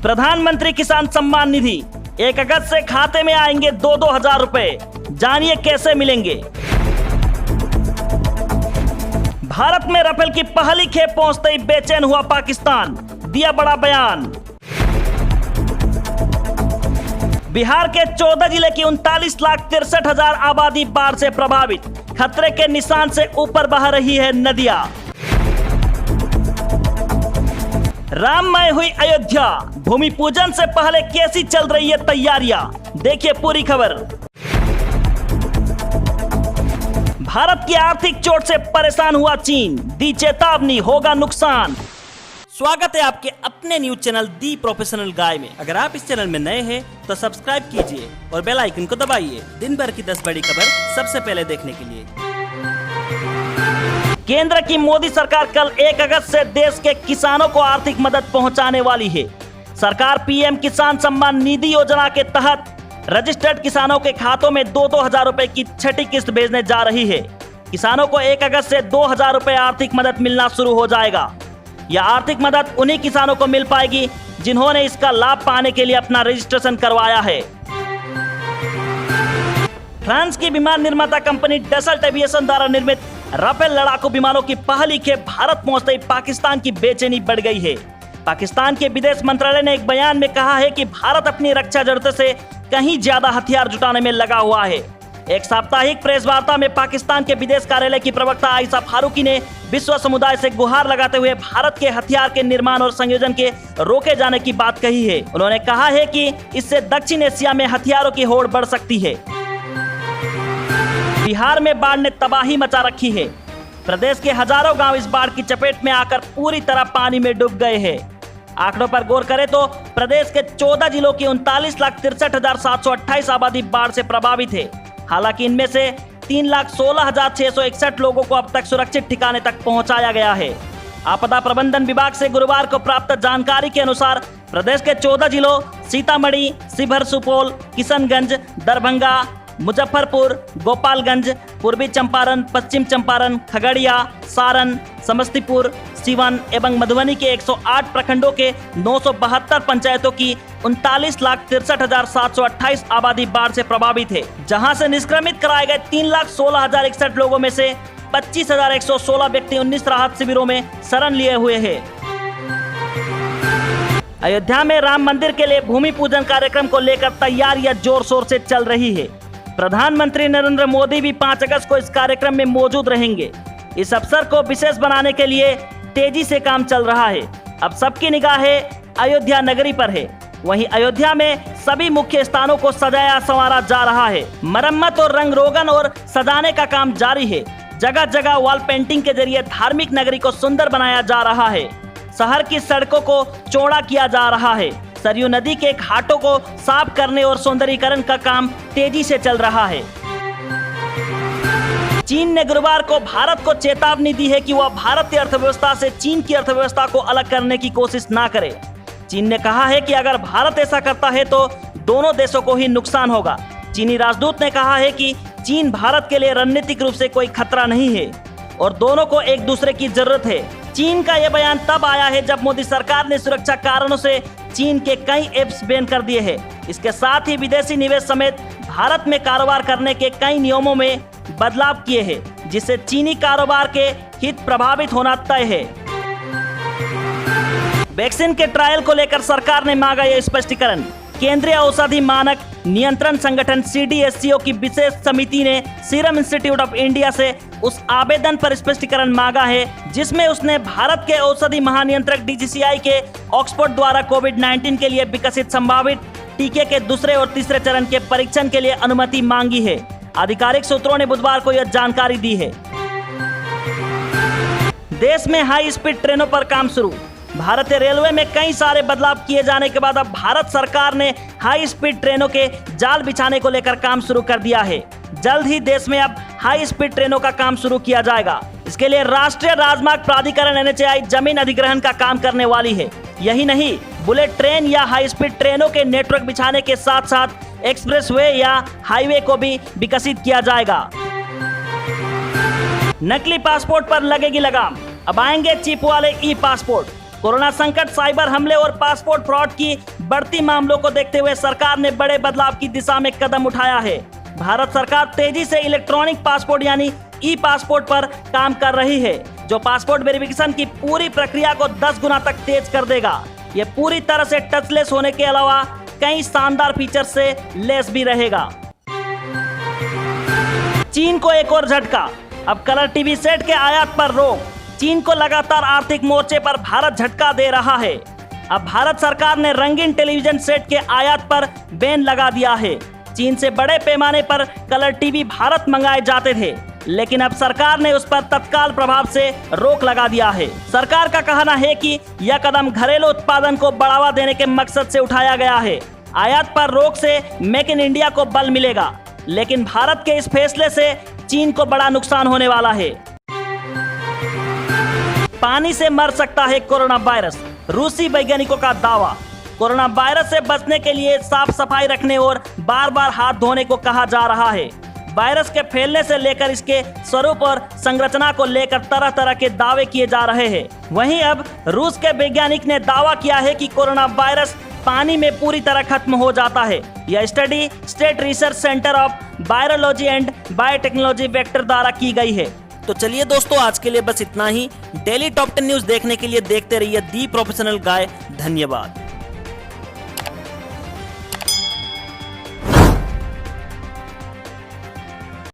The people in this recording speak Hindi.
प्रधानमंत्री किसान सम्मान निधि 1 अगस्त से खाते में आएंगे 2-2 हजार रुपए। जानिए कैसे मिलेंगे। भारत में राफेल की पहली खेप पहुंचते ही बेचैन हुआ पाकिस्तान, दिया बड़ा बयान। बिहार के 14 जिले की 39,63,000 आबादी बाढ़ से प्रभावित, खतरे के निशान से ऊपर बह रही है नदियां। राममय हुई अयोध्या, भूमि पूजन से पहले कैसी चल रही है तैयारियां, देखिए पूरी खबर। भारत की आर्थिक चोट से परेशान हुआ चीन, दी चेतावनी होगा नुकसान। स्वागत है आपके अपने न्यूज चैनल दी प्रोफेशनल गाय में। अगर आप इस चैनल में नए हैं तो सब्सक्राइब कीजिए और बेल आइकन को दबाइए दिन भर की 10 बड़ी खबर सबसे पहले देखने के लिए। केंद्र की मोदी सरकार कल 1 अगस्त से देश के किसानों को आर्थिक मदद पहुंचाने वाली है। सरकार पीएम किसान सम्मान निधि योजना के तहत रजिस्टर्ड किसानों के खातों में 2-2 हजार रुपए की छठी किस्त भेजने जा रही है। किसानों को 1 अगस्त से 2 हजार रुपए आर्थिक मदद मिलना शुरू हो जाएगा। यह आर्थिक मदद उन्हीं किसानों को मिल पाएगी जिन्होंने इसका लाभ पाने के लिए अपना रजिस्ट्रेशन करवाया है। फ्रांस की विमान निर्माता कंपनी डसल्ट एविएशन द्वारा निर्मित राफेल लड़ाकू विमानों की पहली खेप भारत पहुंचते ही पाकिस्तान की बेचैनी बढ़ गई है। पाकिस्तान के विदेश मंत्रालय ने एक बयान में कहा है कि भारत अपनी रक्षा जरूरतों से कहीं ज्यादा हथियार जुटाने में लगा हुआ है। एक साप्ताहिक प्रेस वार्ता में पाकिस्तान के विदेश कार्यालय की प्रवक्ता आयशा फारूकी ने विश्व समुदाय से गुहार लगाते हुए भारत के हथियार के निर्माण और संयोजन के रोके जाने की बात कही है। उन्होंने कहा है कि इससे दक्षिण एशिया में हथियारों की होड़ बढ़ सकती है। बिहार में बाढ़ ने तबाही मचा रखी है। प्रदेश के हजारों गांव इस बाढ़ की चपेट में आकर पूरी तरह पानी में डूब गए हैं। आंकड़ों पर गौर करें तो प्रदेश के 14 जिलों की 39,63,728 आबादी बाढ़ से प्रभावित है। हालांकि इनमें से 3,16,661 लोगों को अब तक सुरक्षित ठिकाने तक पहुंचाया गया है। आपदा प्रबंधन विभाग से गुरुवार को प्राप्त जानकारी के अनुसार प्रदेश के 14 जिलों सीतामढ़ी, शिवहर, सुपौल, किशनगंज, दरभंगा, मुजफ्फरपुर, गोपालगंज, पूर्वी चंपारण, पश्चिम चंपारण, खगड़िया, सारण, समस्तीपुर, सीवान एवं मधुबनी के 108 प्रखंडों के 972 पंचायतों की 39,63,728 आबादी बाढ़ से प्रभावित है, जहां से निष्क्रमित कराए गए 3,16,061 लोगों में से 25,116 व्यक्ति 19 राहत शिविरों में शरण लिए हुए हैं। अयोध्या में राम मंदिर के लिए भूमि पूजन कार्यक्रम को लेकर तैयारियां जोर शोर से चल रही है। प्रधानमंत्री नरेंद्र मोदी भी 5 अगस्त को इस कार्यक्रम में मौजूद रहेंगे। इस अवसर को विशेष बनाने के लिए तेजी से काम चल रहा है। अब सबकी निगाहें अयोध्या नगरी पर है। वहीं अयोध्या में सभी मुख्य स्थानों को सजाया संवारा जा रहा है। मरम्मत और रंग रोगन और सजाने का काम जारी है। जगह जगह वॉल पेंटिंग के जरिए धार्मिक नगरी को सुंदर बनाया जा रहा है। शहर की सड़कों को चौड़ा किया जा रहा है। सरयू नदी के घाटों को साफ करने और सौंदर्यीकरण का काम तेजी से चल रहा है। चीन ने गुरुवार को भारत को चेतावनी दी है कि वह भारतीय अर्थव्यवस्था से चीन की अर्थव्यवस्था को अलग करने की कोशिश ना करे। चीन ने कहा है कि अगर भारत ऐसा करता है तो दोनों देशों को ही नुकसान होगा। चीनी राजदूत ने कहा है कि चीन भारत के लिए रणनीतिक रूप से कोई खतरा नहीं है और दोनों को एक दूसरे की जरूरत है। चीन का यह बयान तब आया है जब मोदी सरकार ने सुरक्षा कारणों से चीन के कई ऐप्स बैन कर दिए हैं। इसके साथ ही विदेशी निवेश समेत भारत में कारोबार करने के कई नियमों में बदलाव किए हैं, जिससे चीनी कारोबार के हित प्रभावित होना तय है। वैक्सीन के ट्रायल को लेकर सरकार ने मांगा यह स्पष्टीकरण। केंद्रीय औषधि मानक नियंत्रण संगठन CDSCO की विशेष समिति ने सीरम इंस्टीट्यूट ऑफ इंडिया से उस आवेदन पर स्पष्टीकरण मांगा है जिसमें उसने भारत के औषधि महानियंत्रक DCGI के ऑक्सफोर्ड द्वारा कोविड-19 के लिए विकसित संभावित टीके के दूसरे और तीसरे चरण के परीक्षण के लिए अनुमति मांगी है। आधिकारिक सूत्रों ने बुधवार को यह जानकारी दी है। देश में हाई स्पीड ट्रेनों पर काम शुरू। भारतीय रेलवे में कई सारे बदलाव किए जाने के बाद अब भारत सरकार ने हाई स्पीड ट्रेनों के जाल बिछाने को लेकर काम शुरू कर दिया है। जल्द ही देश में अब हाई स्पीड ट्रेनों का काम शुरू किया जाएगा। इसके लिए राष्ट्रीय राजमार्ग प्राधिकरण NHAI जमीन अधिग्रहण का काम करने वाली है। यही नहीं, बुलेट ट्रेन या हाई स्पीड ट्रेनों के नेटवर्क बिछाने के साथ साथ एक्सप्रेसवे या हाईवे को भी विकसित किया जाएगा। नकली पासपोर्ट पर लगेगी लगाम। अब आएंगे चिप वाले ई पासपोर्ट। कोरोना संकट, साइबर हमले और पासपोर्ट फ्रॉड की बढ़ती मामलों को देखते हुए सरकार ने बड़े बदलाव की दिशा में कदम उठाया है। भारत सरकार तेजी से इलेक्ट्रॉनिक पासपोर्ट यानी ई पासपोर्ट पर काम कर रही है, जो पासपोर्ट वेरिफिकेशन की पूरी प्रक्रिया को 10 गुना तक तेज कर देगा। यह पूरी तरह से टचलेस होने के अलावा कई शानदार फीचर से लेस भी रहेगा। चीन को एक और झटका, अब कलर टीवी सेट के आयात पर रोक। चीन को लगातार आर्थिक मोर्चे पर भारत झटका दे रहा है। अब भारत सरकार ने रंगीन टेलीविजन सेट के आयात पर बैन लगा दिया है। चीन से बड़े पैमाने पर कलर टीवी भारत मंगाए जाते थे, लेकिन अब सरकार ने उस पर तत्काल प्रभाव से रोक लगा दिया है। सरकार का कहना है कि यह कदम घरेलू उत्पादन को बढ़ावा देने के मकसद से उठाया गया है। आयात पर रोक से मेक इन इंडिया को बल मिलेगा, लेकिन भारत के इस फैसले से चीन को बड़ा नुकसान होने वाला है। पानी से मर सकता है कोरोना वायरस, रूसी वैज्ञानिकों का दावा। कोरोना वायरस से बचने के लिए साफ सफाई रखने और बार बार हाथ धोने को कहा जा रहा है। वायरस के फैलने से लेकर इसके स्वरूप और संरचना को लेकर तरह तरह के दावे किए जा रहे हैं। वहीं अब रूस के वैज्ञानिक ने दावा किया है कि कोरोना वायरस पानी में पूरी तरह खत्म हो जाता है। यह steady state research centre of virology and biotechnology vector द्वारा की गई है। तो चलिए दोस्तों, आज के लिए बस इतना ही। डेली टॉप 10 न्यूज देखने के लिए देखते रहिए दी प्रोफेशनल गाय। धन्यवाद।